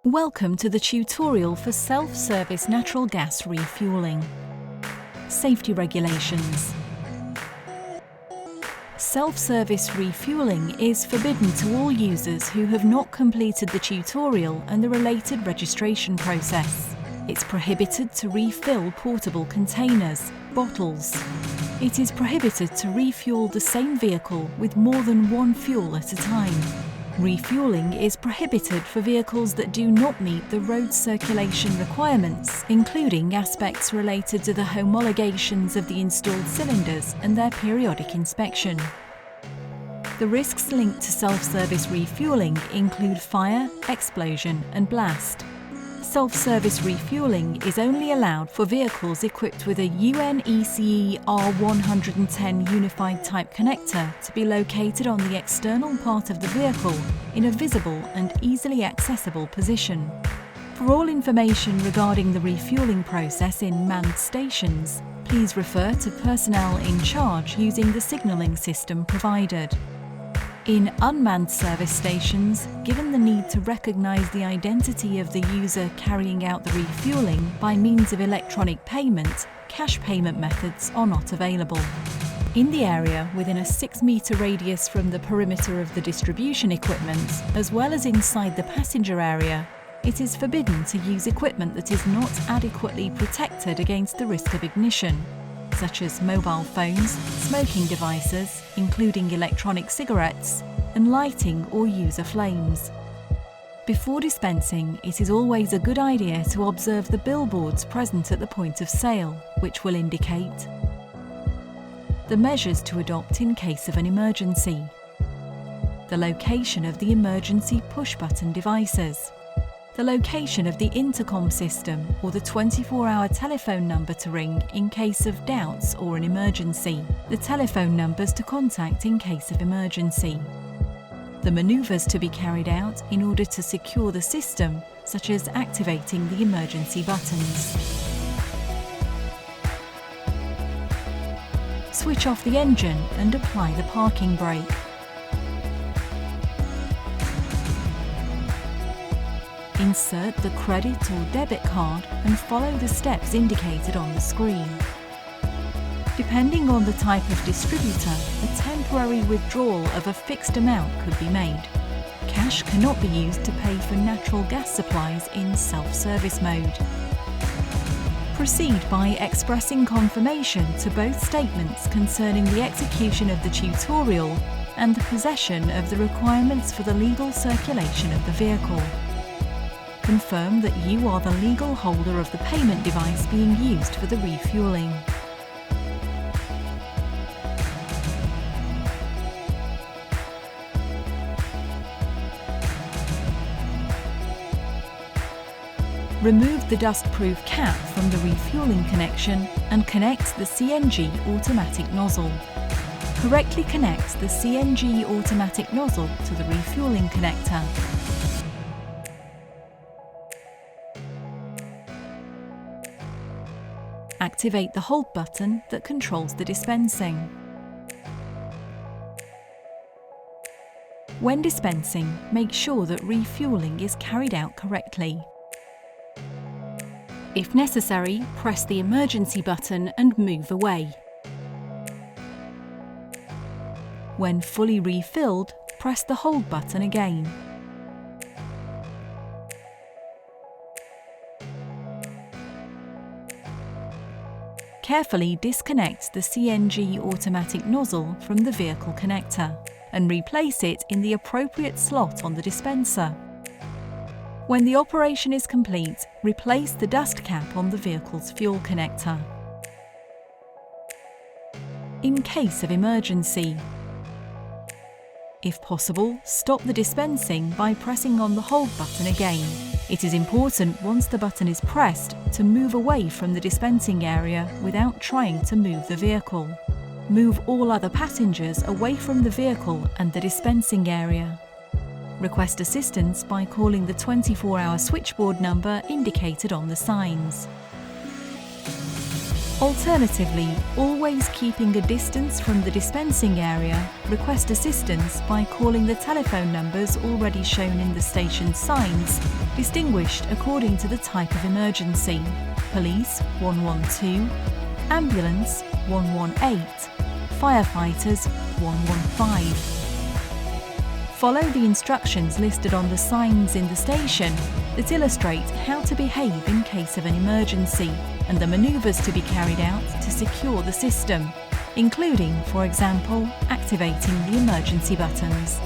Welcome to the tutorial for self-service natural gas refuelling. Safety regulations. Self-service refuelling is forbidden to all users who have not completed the tutorial and the related registration process. It's prohibited to refill portable containers, bottles. It is prohibited to refuel the same vehicle with more than one fuel at a time. Refuelling is prohibited for vehicles that do not meet the road circulation requirements, including aspects related to the homologations of the installed cylinders and their periodic inspection. The risks linked to self-service refuelling include fire, explosion and blast. Self-service refuelling is only allowed for vehicles equipped with a UNECE R110 unified type connector to be located on the external part of the vehicle in a visible and easily accessible position. For all information regarding the refuelling process in manned stations, please refer to personnel in charge using the signalling system provided. In unmanned service stations, given the need to recognise the identity of the user carrying out the refuelling by means of electronic payment, cash payment methods are not available. In the area within a 6-metre radius from the perimeter of the distribution equipment, as well as inside the passenger area, it is forbidden to use equipment that is not adequately protected against the risk of ignition, such as mobile phones, smoking devices, including electronic cigarettes, and lighting or user flames. Before dispensing, it is always a good idea to observe the billboards present at the point of sale, which will indicate the measures to adopt in case of an emergency, the location of the emergency push-button devices, the location of the intercom system or the 24-hour telephone number to ring in case of doubts or an emergency, the telephone numbers to contact in case of emergency, the manoeuvres to be carried out in order to secure the system, such as activating the emergency buttons. Switch off the engine and apply the parking brake. Insert the credit or debit card and follow the steps indicated on the screen. Depending on the type of distributor, a temporary withdrawal of a fixed amount could be made. Cash cannot be used to pay for natural gas supplies in self-service mode. Proceed by expressing confirmation to both statements concerning the execution of the tutorial and the possession of the requirements for the legal circulation of the vehicle. Confirm that you are the legal holder of the payment device being used for the refuelling. Remove the dust-proof cap from the refuelling connection and connect the CNG automatic nozzle. Correctly connect the CNG automatic nozzle to the refuelling connector. Activate the hold button that controls the dispensing. When dispensing, make sure that refuelling is carried out correctly. If necessary, press the emergency button and move away. When fully refilled, press the hold button again. Carefully disconnect the CNG automatic nozzle from the vehicle connector and replace it in the appropriate slot on the dispenser. When the operation is complete, replace the dust cap on the vehicle's fuel connector. In case of emergency, if possible, stop the dispensing by pressing on the hold button again. It is important, once the button is pressed, to move away from the dispensing area without trying to move the vehicle. Move all other passengers away from the vehicle and the dispensing area. Request assistance by calling the 24-hour switchboard number indicated on the signs. Alternatively, always keeping a distance from the dispensing area, request assistance by calling the telephone numbers already shown in the station signs, distinguished according to the type of emergency: Police 112, Ambulance 118, Firefighters 115. Follow the instructions listed on the signs in the station that illustrate how to behave in case of an emergency and the manoeuvres to be carried out to secure the system, including, for example, activating the emergency buttons.